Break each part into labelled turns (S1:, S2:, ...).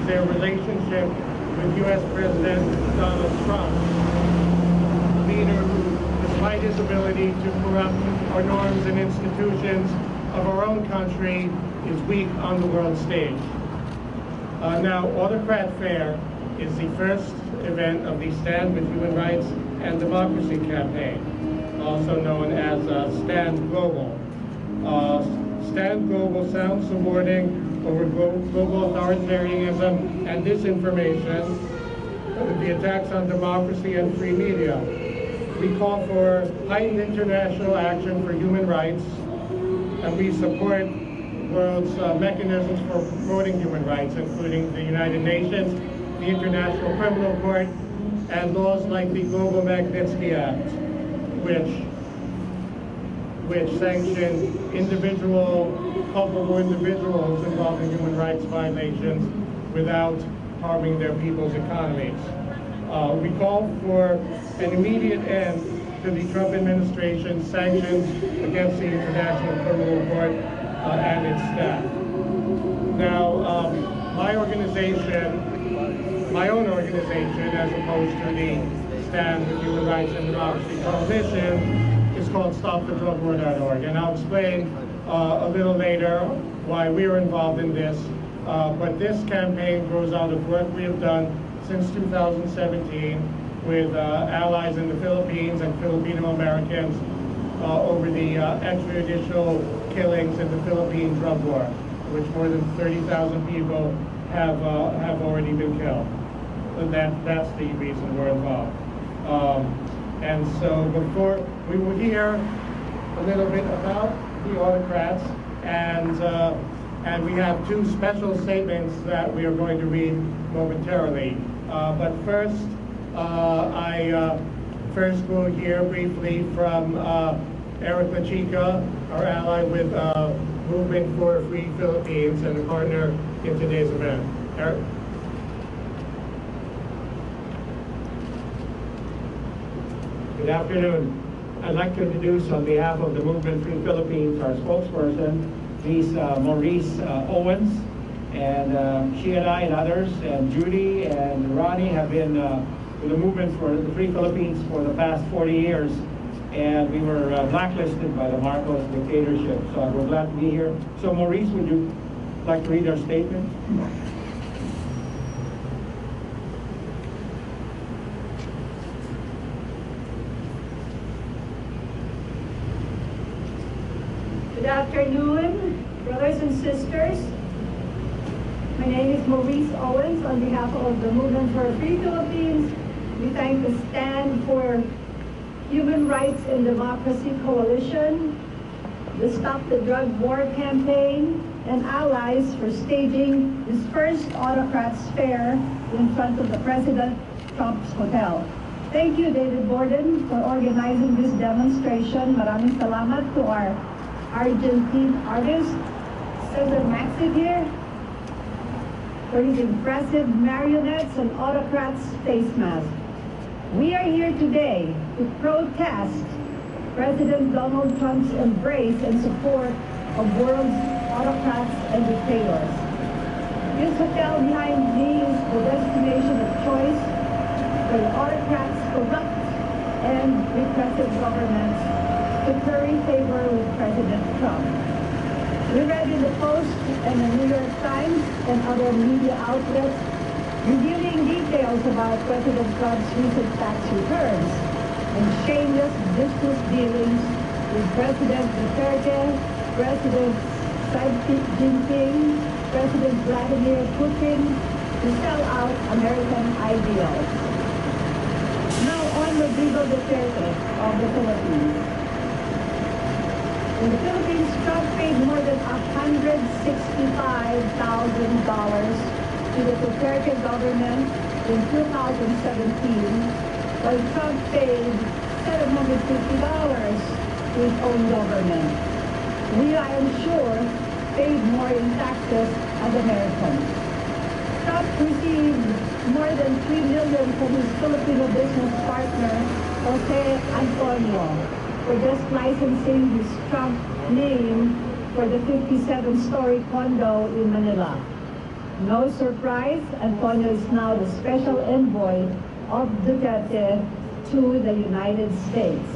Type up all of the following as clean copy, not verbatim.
S1: their relationship with U.S. President Donald Trump, a leader who, despite his ability to corrupt our norms and institutions of our own country, is weak on the world stage. Now, Autocrat Fair is the first event of the Stand with Human Rights and Democracy campaign, also known as Stand Global. Stand Global sounds the warning over global authoritarianism and disinformation, the attacks on democracy and free media. We call for heightened international action for human rights, and we support the world's mechanisms for promoting human rights, including the United Nations, the International Criminal Court, and laws like the Global Magnitsky Act, which sanction culpable individuals involved in human rights violations without harming their people's economies. We call for an immediate end to the Trump administration's sanctions against the International Criminal Court and its staff. Now, my own organization, as opposed to the Stand with Human Rights and Democracy Coalition, is called StopTheDrugWar.org, and I'll explain a little later why we're involved in this. But this campaign grows out of work we have done since 2017 with allies in the Philippines and Filipino Americans over the extrajudicial killings in the Philippine drug war, which more than 30,000 people have already been killed. And that's the reason we're involved. And so before we will hear a little bit about the autocrats, and we have two special statements that we are going to read momentarily. But first, I first will hear briefly from Eric Lachica, our ally with Movement for Free Philippines and a partner in today's event. Eric?
S2: Good afternoon. I'd like to introduce on behalf of the Movement Free Philippines our spokesperson, Ms. Maurice Owens, and she and I and others, and Judy and Ronnie have been with the Movement for the Free Philippines for the past 40 years, and we were blacklisted by the Marcos dictatorship, so we're glad to be here. So Maurice, would you like to read our statement?
S3: Good afternoon, brothers and sisters. My name is Maurice Owens. On behalf of the Movement for Free Philippines, we thank the Stand for Human Rights and Democracy Coalition, the Stop the Drug War campaign, and allies for staging this first Autocrats Fair in front of the President Trump's hotel. Thank you, David Borden, for organizing this demonstration. Maraming salamat to our Argentine artist, Cesar Maxid here, for his impressive marionettes and autocrats face masks. We are here today to protest President Donald Trump's embrace and support of world's autocrats and dictators. This hotel behind me is the destination of choice for the autocrats, corrupt and repressive governments to curry favor with President Trump. We read in the Post and the New York Times and other media outlets revealing details about President Trump's recent tax returns and shameless business dealings with President Duterte, President Xi Jinping, President Vladimir Putin to sell out American ideals. Now on Rodrigo Duterte of the Philippines. In the Philippines, Trump paid more than $165,000 to the Duterte government in 2017, while Trump paid $750 to his own government. We, I am sure, paid more in taxes as Americans. Trump received more than $3 million from his Filipino business partner, Jose Antonio, for just licensing his Trump name for the 57-story condo in Manila. No surprise, Antonio is now the special envoy of Duterte to the United States.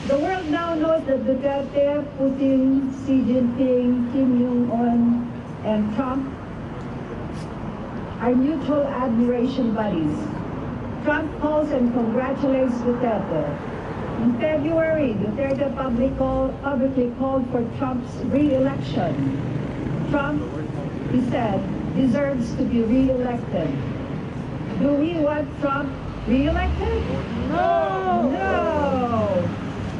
S3: The world now knows that Duterte, Putin, Xi Jinping, Kim Jong-un, and Trump are mutual admiration buddies. Trump calls and congratulates Duterte. In February, Duterte publicly called for Trump's re-election. Trump, he said, deserves to be re-elected. Do we want Trump re-elected? No! No!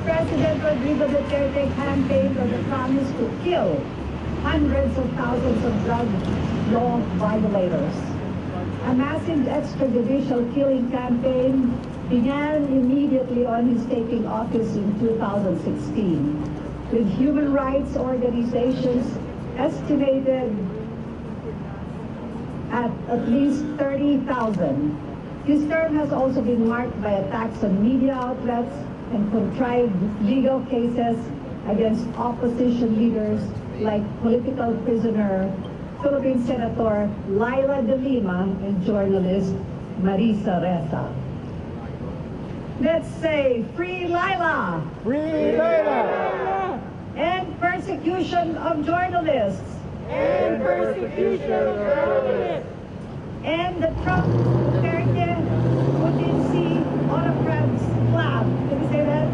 S3: President Rodrigo Duterte campaigned on the promise to kill hundreds of thousands of drug law violators. A massive extrajudicial killing campaign began immediately on his taking office in 2016, with human rights organizations estimated at least 30,000. His term has also been marked by attacks on media outlets and contrived legal cases against opposition leaders like political prisoner Philippine Senator Laila de Lima and journalist Marisa Ressa. Let's say, free Laila!
S2: Free Laila!
S3: End persecution of journalists!
S2: End persecution of journalists!
S3: And the Trump Duterte Putin autocrats club. Can you say that?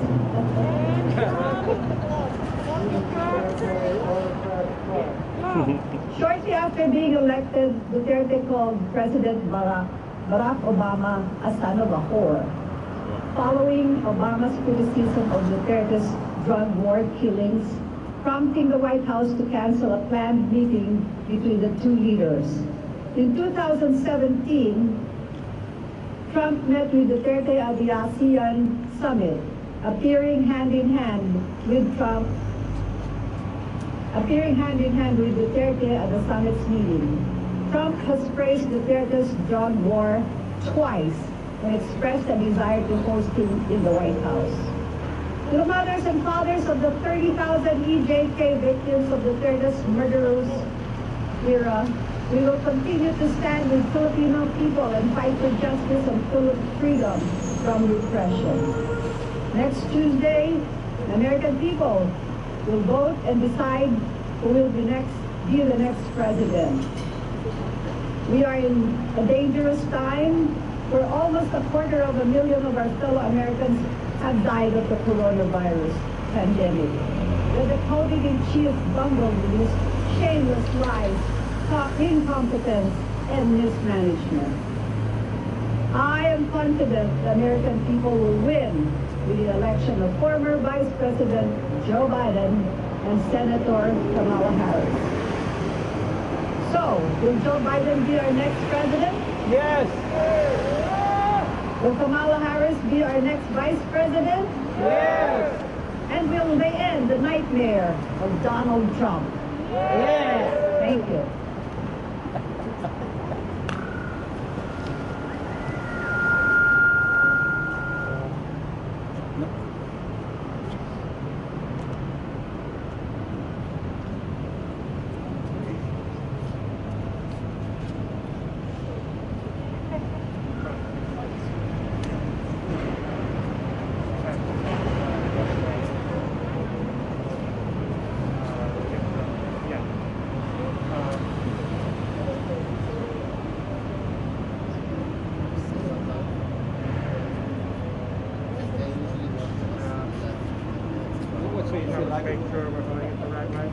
S3: Shortly after being elected, Duterte called President Barack Obama a son of a whore, following Obama's criticism of Duterte's drug war killings, prompting the White House to cancel a planned meeting between the two leaders. In 2017, Trump met with Duterte at the ASEAN summit, appearing hand in hand with Duterte at the summit's meeting. Trump has praised Duterte's drug war twice and expressed a desire to host him in the White House. To the mothers and fathers of the 30,000 EJK victims of Duterte's murderous era, we will continue to stand with Filipino people and fight for justice and freedom from repression. Next Tuesday, the American people will vote and decide who will be the next president. We are in a dangerous time where almost 250,000 of our fellow Americans have died of the coronavirus pandemic. Where the COVID-in-chief bungled with his shameless lies, incompetence, and mismanagement. I am confident the American people will win with the election of former Vice President Joe Biden and Senator Kamala Harris. So, will Joe Biden be our next president?
S2: Yes!
S3: Will Kamala Harris be our next vice president?
S2: Yes!
S3: And will they end the nightmare of Donald Trump?
S2: Yes!
S3: Thank you.
S1: Make sure we're going at the right way.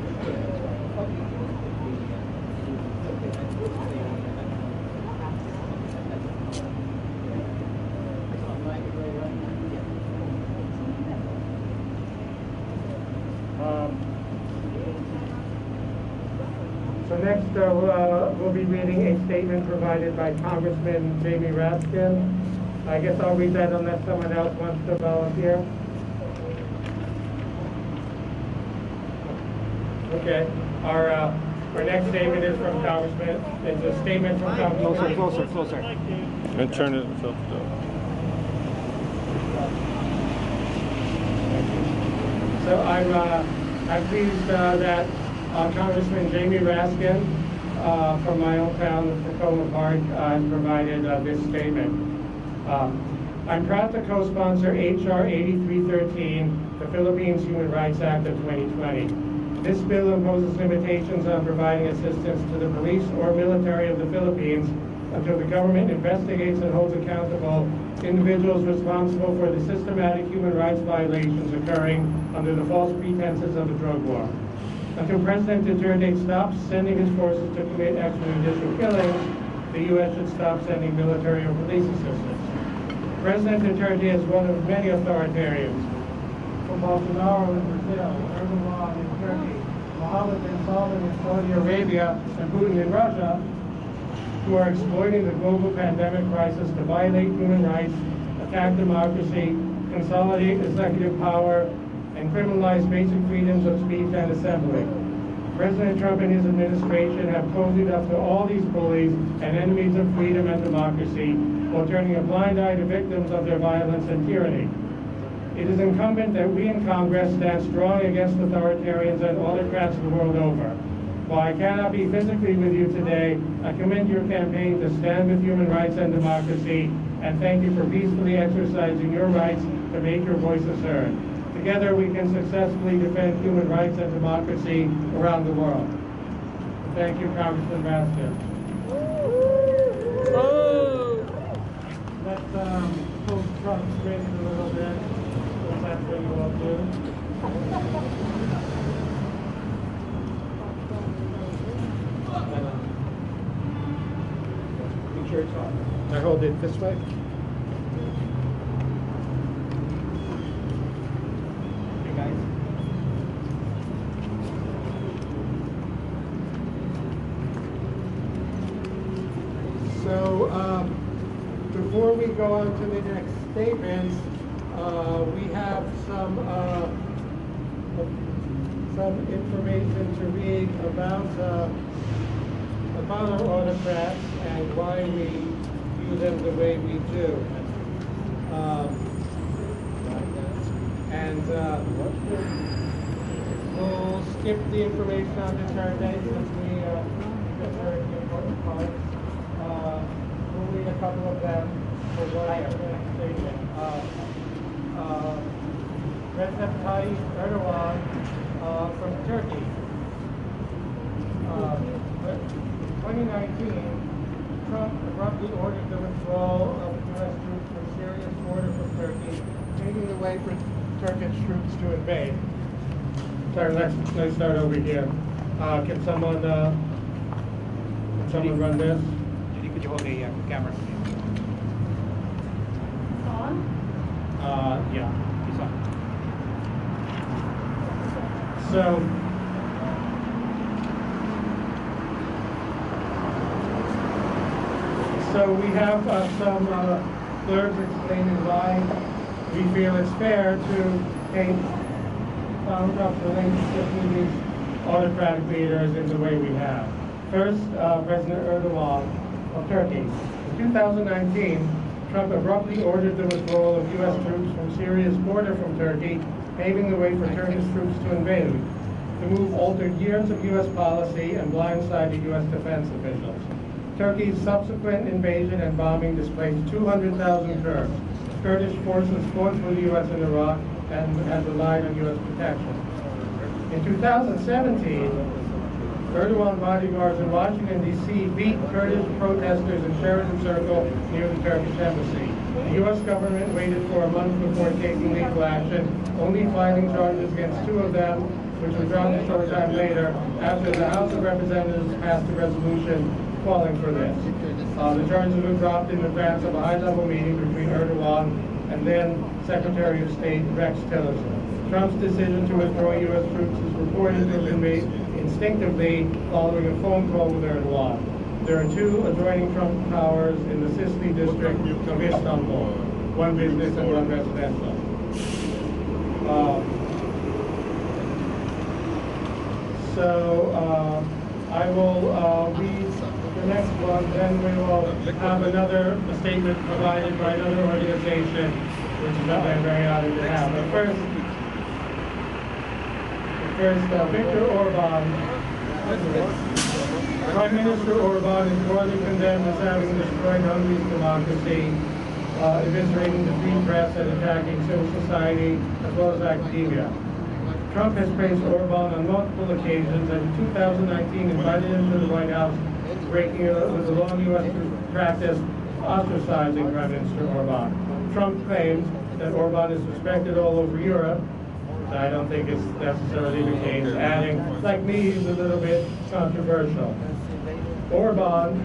S1: So next we'll be reading a statement provided by Congressman Jamie Raskin. I guess I'll read that unless someone else wants to volunteer. Okay, our next statement is from Congressman. It's a statement from Congressman.
S4: Closer. And turn it itself down.
S1: So I'm pleased that Congressman Jamie Raskin from my own town of Tacoma Park, I've provided this statement. I'm proud to co-sponsor H.R. 8313, the Philippines Human Rights Act of 2020. This bill imposes limitations on providing assistance to the police or military of the Philippines until the government investigates and holds accountable individuals responsible for the systematic human rights violations occurring under the false pretenses of the drug war. Until President Duterte stops sending his forces to commit extrajudicial killings, the U.S. should stop sending military or police assistance. President Duterte is one of many authoritarians, from Bolsonaro in Brazil, Erdogan in Turkey, Mohammed bin Salman in Saudi Arabia, and Putin in Russia, who are exploiting the global pandemic crisis to violate human rights, attack democracy, consolidate executive power, and criminalize basic freedoms of speech and assembly. President Trump and his administration have cozied up to all these bullies and enemies of freedom and democracy, while turning a blind eye to victims of their violence and tyranny. It is incumbent that we in Congress stand strong against authoritarians and autocrats the world over. While I cannot be physically with you today, I commend your campaign to stand with human rights and democracy, and thank you for peacefully exercising your rights to make your voices heard. Together we can successfully defend human rights and democracy around the world. Thank you, Congressman Bastian. Let's pull Trump straight a little bit, because that's what you all do. Make sure it's on. I hold it this way. Okay, guys. So, before we go on to the next statements, we have some information to read about our autocrats and why we view them the way we do. We'll skip the information on Duterte since we have heard the important parts. We'll read a couple of them for what I have stated. Recep Tayyip Erdogan from Turkey. 2019, Trump abruptly ordered the withdrawal of U.S. troops from Syria's border from Turkey, paving the way for Turkish troops to invade. Sorry, let's start over here. Can someone run this?
S2: Judy, could you hold a camera?
S3: It's on?
S1: Yeah.
S2: It's on.
S1: So we have some blurbs explaining why we feel it's fair to paint Trump's relationship with these autocratic leaders in the way we have. First, President Erdogan of Turkey. In 2019, Trump abruptly ordered the withdrawal of U.S. troops from Syria's border from Turkey, paving the way for Turkish troops to invade. The move altered years of U.S. policy and blindsided U.S. defense officials. Turkey's subsequent invasion and bombing displaced 200,000 Kurds. Kurdish forces fought for the U.S. in Iraq and had relied on U.S. protection. In 2017, Erdogan bodyguards in Washington, D.C. beat Kurdish protesters in Sheridan Circle near the Turkish embassy. The U.S. government waited for a month before taking legal action, only filing charges against two of them, which were dropped a short time later after the House of Representatives passed a resolution calling for this. The charges were dropped in advance of a high-level meeting between Erdogan and then Secretary of State Rex Tillerson. Trump's decision to withdraw U.S. troops is reported to have been made instinctively following a phone call with Erdogan. There are two adjoining Trump towers in the Sicily district of Istanbul, one business and one residential. I will read the next one, then we will have another statement provided by another organization, which is not very honored to have. But first, Victor Orban. Prime Minister Orban is broadly condemned as having destroyed Hungary's democracy, eviscerating the free press and attacking civil society as well as academia. Trump has praised Orban on multiple occasions and in 2019 invited him to the White House, breaking with the long U.S. practice ostracizing Prime Minister Orban. Trump claims that Orban is respected all over Europe. I don't think it's necessarily the case, adding, like me, he's a little bit controversial. Orban,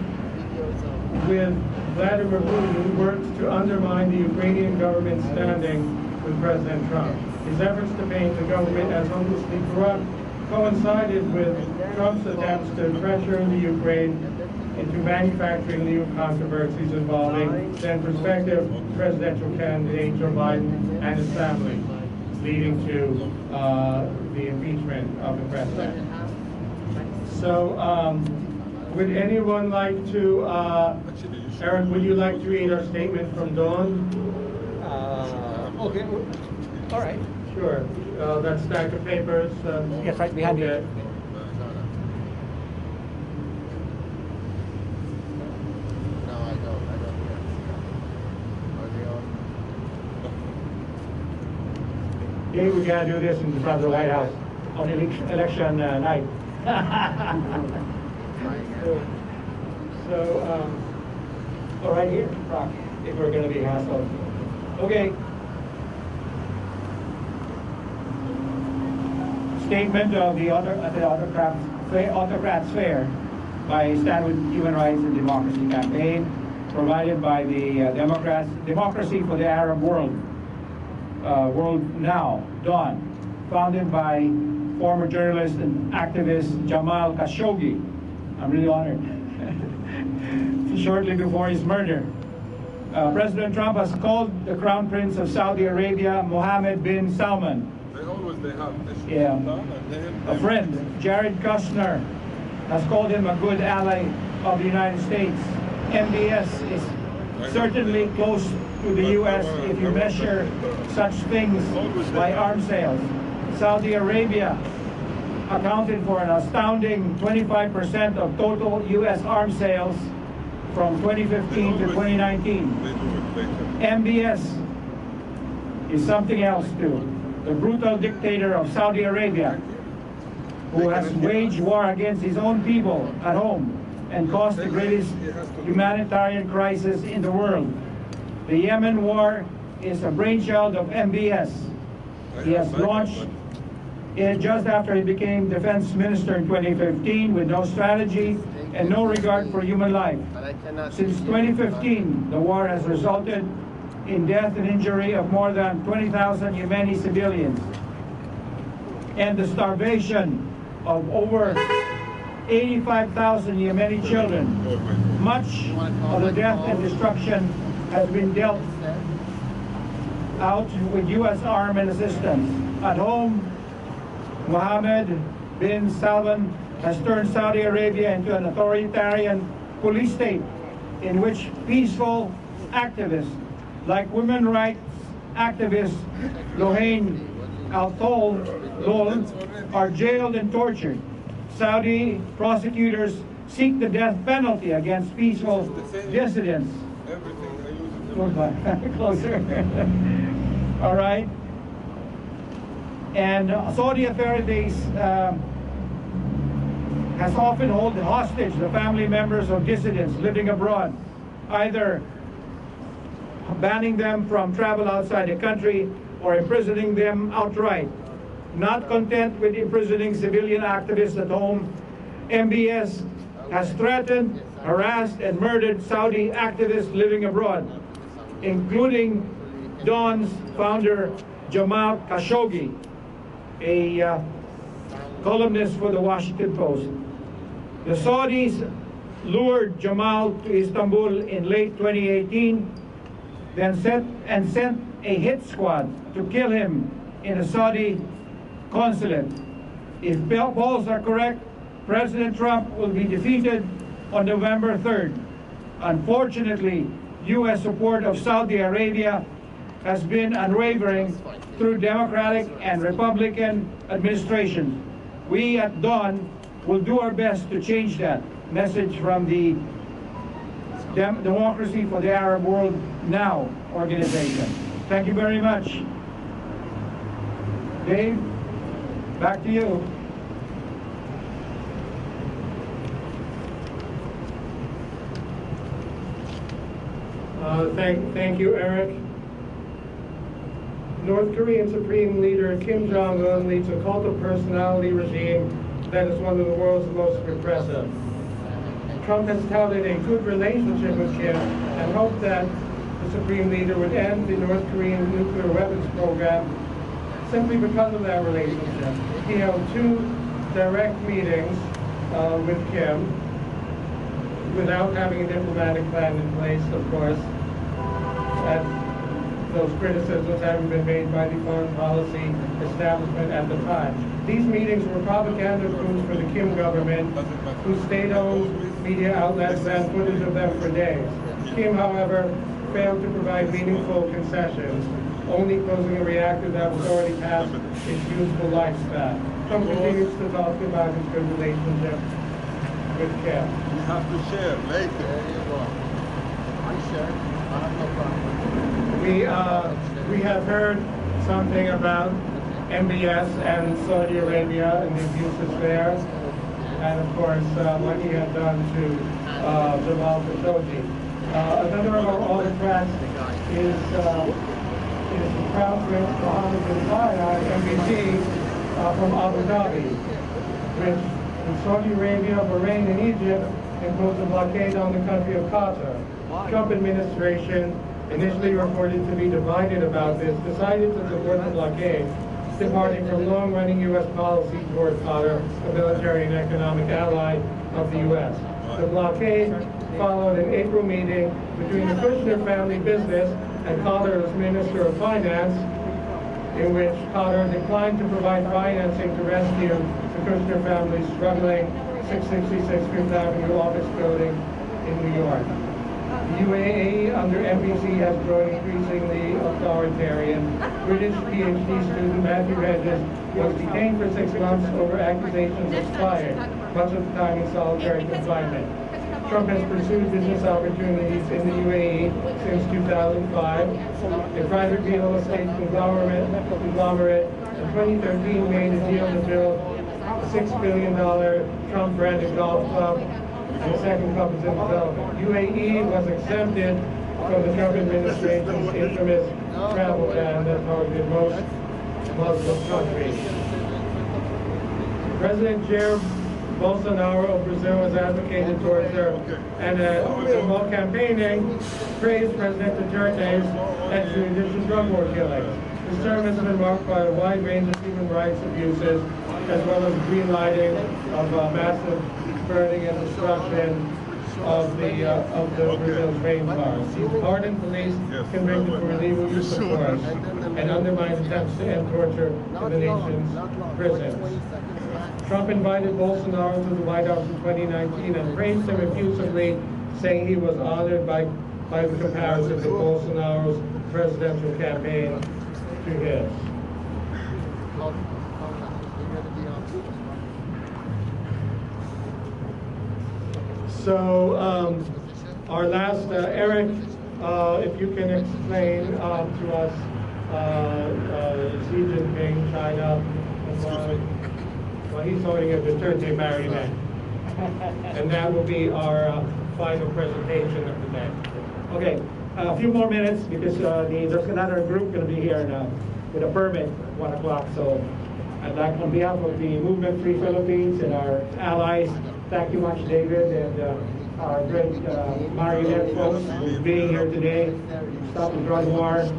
S1: with Vladimir Putin, works to undermine the Ukrainian government's standing with President Trump. His efforts to paint the government as hopelessly corrupt coincided with Trump's attempts to pressure the Ukraine into manufacturing new controversies involving then prospective presidential candidate Joe Biden and his family, leading to the impeachment of the president. So, would anyone like to, Eric, would you like to read our statement from Dawn?
S2: Okay, all right.
S1: Sure. That stack of papers.
S2: Yes, right behind you.
S1: Okay.
S2: Yeah, we gotta do this in front of the White House on election night. So, right here, Rock, if we're gonna be hassled. Okay. Statement of the Autocrats Fair by Stand with Human Rights and Democracy campaign, provided by the Democracy for the Arab World. World Now, Dawn, founded by former journalist and activist Jamal Khashoggi. I'm really honored. Shortly before his murder, President Trump has called the Crown Prince of Saudi Arabia, Mohammed bin Salman, a friend. Jared Kushner has called him a good ally of the United States. MBS is certainly close to the U.S. if you measure such things by arms sales. Saudi Arabia accounted for an astounding 25% of total U.S. arms sales from 2015 to 2019. MBS is something else too. The brutal dictator of Saudi Arabia, who has waged war against his own people at home and caused the greatest humanitarian crisis in the world. The Yemen war is a brainchild of MBS. He has launched it just after he became defense minister in 2015 with no strategy and no regard for human life. Since 2015, the war has resulted in death and injury of more than 20,000 Yemeni civilians and the starvation of over 85,000 Yemeni children. Much of the death and destruction has been dealt out with U.S. arm and assistance. At home, Mohammed bin Salman has turned Saudi Arabia into an authoritarian police state in which peaceful activists like women rights activist Lohane Al-Thol are jailed and tortured. Saudi prosecutors seek the death penalty against peaceful dissidents. Closer. All right. And Saudi authorities has often held hostage the family members of dissidents living abroad, either banning them from travel outside the country or imprisoning them outright. Not content with imprisoning civilian activists at home, MBS has threatened, harassed, and murdered Saudi activists living abroad, including Dawn's founder, Jamal Khashoggi, a columnist for the Washington Post. The Saudis lured Jamal to Istanbul in late 2018, then sent a hit squad to kill him in a Saudi consulate. If polls are correct, President Trump will be defeated on November 3rd. Unfortunately, U.S. support of Saudi Arabia has been unwavering through Democratic and Republican administrations. We at Dawn will do our best to change that. message from the Democracy for the Arab World Now organization. Thank you very much. Dave, back to you.
S1: Thank you, Eric. North Korean Supreme Leader Kim Jong-un leads a cult of personality regime that is one of the world's most repressive. Trump has touted a good relationship with Kim and hoped that the Supreme Leader would end the North Korean nuclear weapons program simply because of that relationship. He held 2 direct meetings with Kim without having a diplomatic plan in place, of course. Those criticisms having been made by the foreign policy establishment at the time. These meetings were propaganda tools for the Kim government, whose state-owned media outlets ran footage of them for days. Kim, however, failed to provide meaningful concessions, only closing a reactor that was already past its useful lifespan. Trump continues to talk about his good relationship with Kim.
S5: You have to share later. There you go. I share. I have no problem.
S1: We have heard something about MBS and Saudi Arabia and the abuses there, and of course what he had done to Jamal Khashoggi. Another of our autocrats is the Crown Prince Mohammed bin Zayed, MBG, from Abu Dhabi, which in Saudi Arabia, Bahrain, and Egypt imposed a blockade on the country of Qatar. Trump administration, initially reported to be divided about this, decided to support the blockade, departing from long-running U.S. policy toward Qatar, a military and economic ally of the U.S. The blockade followed an April meeting between the Kushner family business and Qatar's Minister of Finance, in which Qatar declined to provide financing to rescue the Kushner family's struggling 666 Fifth Avenue office building in New York. The UAE under MPC has grown increasingly authoritarian. British PhD student Matthew Hedges was detained for 6 months over accusations of spying, much of the time in solitary confinement. Trump has pursued business opportunities in the UAE since 2005. A private real estate conglomerate in 2013 made a deal to build a $6 billion Trump-branded golf club, and the second club is in development. UAE was exempted from the Trump administration's infamous travel ban that targeted most Muslim countries. President Jair Bolsonaro of Brazil has advocated towards her, and while campaigning, praised President Duterte's extrajudicial drug war killings. His term has been marked by a wide range of human rights abuses, as well as greenlighting of massive burning and destruction of Brazil's rainforest. He's pardoned police convicted for illegal use of force and undermined attempts to end torture in the nation's prisons. Trump invited Bolsonaro to the White House in 2019 and praised him effusively, saying he was honored by the comparison of Bolsonaro's presidential campaign to his. So our last, Eric, if you can explain to us Xi Jinping, China, well, he's holding a Duterte marionette. And that will be our final presentation of the day.
S2: Okay, a few more minutes because there's another group going to be here with a permit at 1 o'clock. So I'd like, on behalf of the Movement Free Philippines and our allies, thank you much, David, and our great marionette folks for being here today, Stop the Drug War,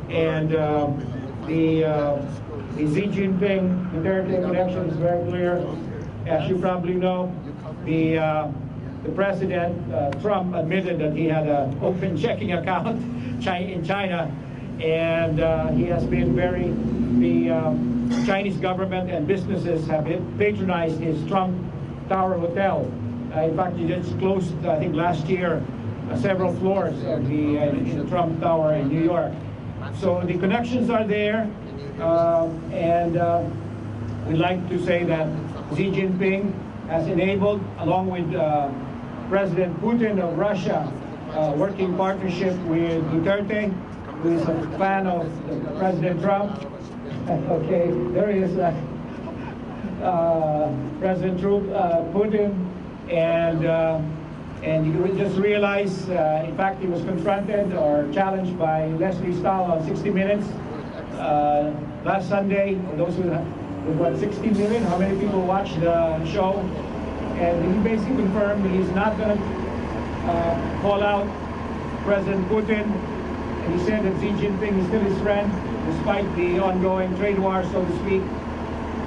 S2: and the Xi Jinping Duterte connection is very clear. As you probably know, the President, Trump, admitted that he had an open checking account in China, and he has been the Chinese government and businesses have patronized his Trump Tower Hotel. In fact, he just closed, I think last year, several floors of the Trump Tower in New York. So the connections are there, and we'd like to say that Xi Jinping has enabled, along with President Putin of Russia, working partnership with Duterte, who is a fan of President Trump. Okay, there is President Putin, and you would just realize, in fact, he was confronted or challenged by Leslie Stahl on 60 Minutes last Sunday. For those with what, 60 million? How many people watched the show? And he basically confirmed he's not going to call out President Putin. And he said that Xi Jinping is still his friend, despite the ongoing trade war, so to speak.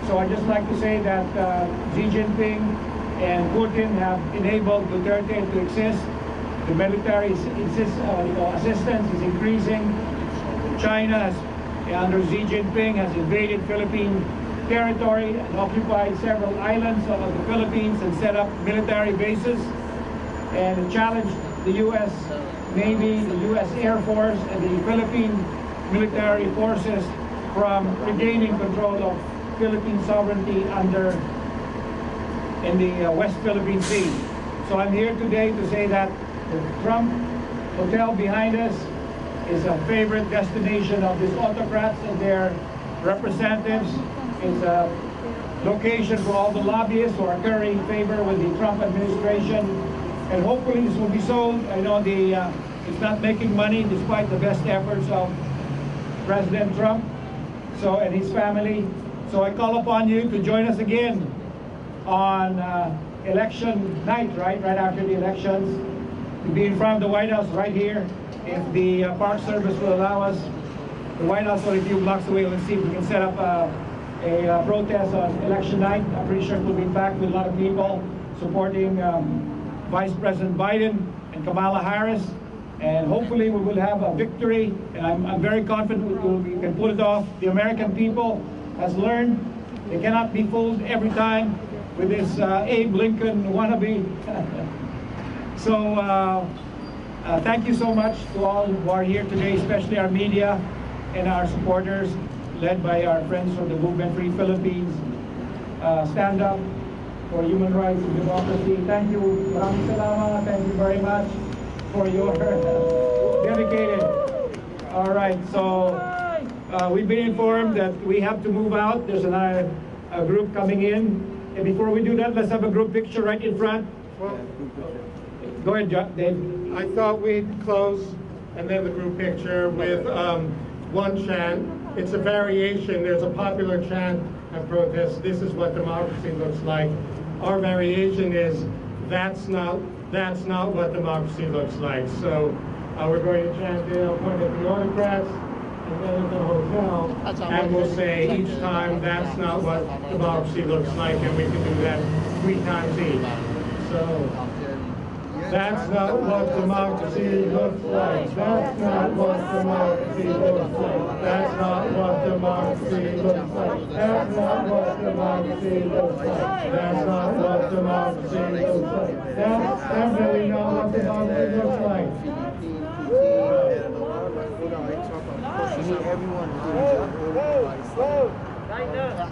S2: So I'd just like to say that Xi Jinping and Putin have enabled Duterte to exist. The military assistance is increasing. China, under Xi Jinping, has invaded Philippine territory and occupied several islands of the Philippines and set up military bases and challenged the U.S. Navy, the U.S. Air Force, and the Philippine military forces from regaining control of Philippine sovereignty in the West Philippine Sea. So I'm here today to say that the Trump Hotel behind us is a favorite destination of these autocrats and their representatives. It's a location for all the lobbyists who are currying favor with the Trump administration. And hopefully this will be sold. I know it's not making money despite the best efforts of President Trump and his family. So I call upon you to join us again on election night, right after the elections, to be in front of the White House right here. If the Park Service will allow us, the White House is a few blocks away. Let's see if we can set up a protest on election night. I'm pretty sure we'll be packed with a lot of people supporting Vice President Biden and Kamala Harris. And hopefully we will have a victory. And I'm very confident we can pull it off. The American people has learned they cannot be fooled every time with this Abe Lincoln wannabe. So thank you so much to all who are here today, especially our media and our supporters, led by our friends from the Movement Free Philippines. Stand up for human rights and democracy. Thank you. Maraming salamat. Thank you very much for your dedicated. All right, so we've been informed that we have to move out. There's another group coming in. And before we do that, let's have a group picture right in front.
S1: Well,
S2: go ahead, Dave.
S1: I thought we'd close and then the group picture with one chant. It's a variation. There's a popular chant at protest. This is what democracy looks like. Our variation is that's not what democracy looks like. So we're going to chant it. I'll point at the autocrats and then at the hotel, and we'll say each time that's not what democracy looks like, and we can do that 3 times each. So that's not what democracy looks like. That's not what democracy looks like. That's not what democracy looks like. That's not what democracy looks like. That's not what democracy looks like. That's definitely not what democracy looks like.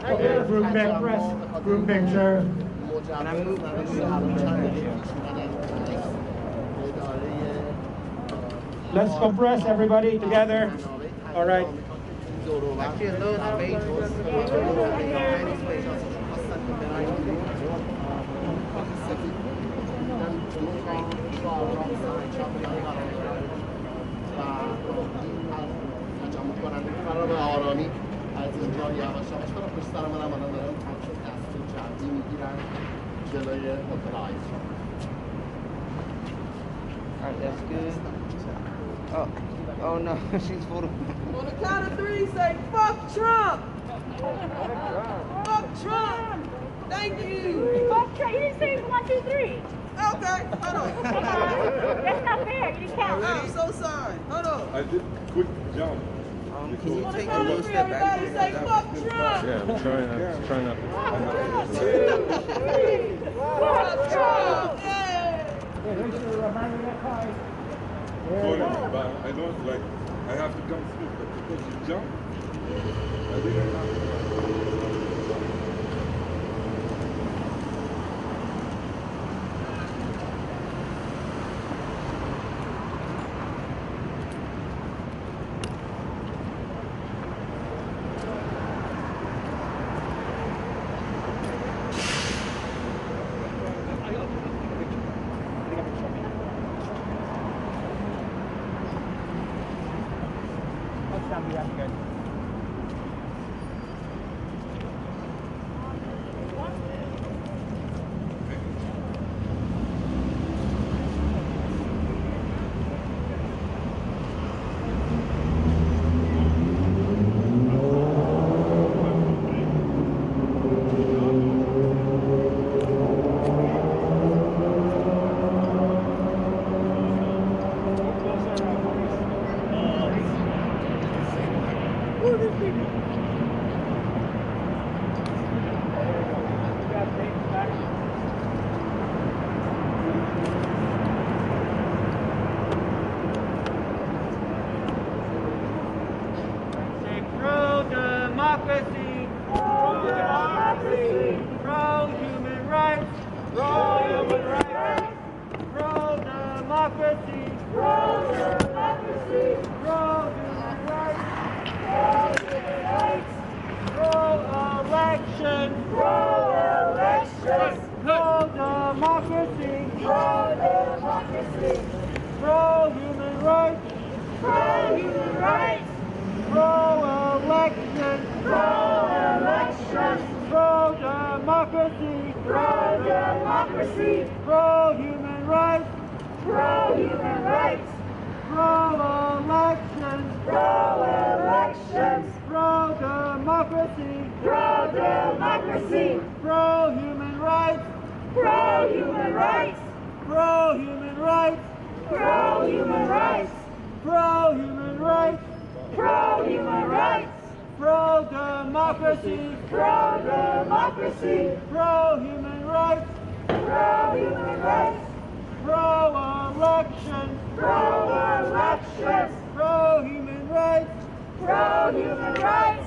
S1: Okay, group picture. Let's compress everybody together. All right.
S6: Alright, that's good. Oh no, she's full of.
S7: On the count of 3, say, fuck Trump! Fuck Trump! Thank you!
S3: Fuck Trump. You didn't say 1, 2, 3.
S7: Okay, hold on.
S3: That's not fair. You didn't count.
S7: I'm so sorry. Hold on.
S4: I did quick jump.
S6: Can you
S7: On the
S6: take a
S7: count
S6: little
S7: of 3,
S6: step back?
S7: everybody say, fuck Trump!
S4: Yeah, I'm trying not to.
S7: Fuck Trump! Yeah!
S4: Sorry, but I don't like. I have to come through, but because you jump, I didn't.
S2: Pro-democracy, pro-democracy, pro-human rights, pro-human rights, pro-democracy, pro-democracy, pro-human rights, pro-human rights, pro-election, pro-election, pro-democracy, pro-democracy, pro-human rights, pro-human rights, pro-election, pro-election, pro-democracy, pro-democracy, pro-human rights, pro-human rights, pro-election, pro-election, pro-democracy, pro-democracy, pro-human rights, pro-human rights, pro-human rights, pro-human rights, pro-human rights, pro-human rights, pro-democracy, pro-democracy, pro-human rights, pro-human rights, pro-election, pro-election, pro-human rights, pro-human rights,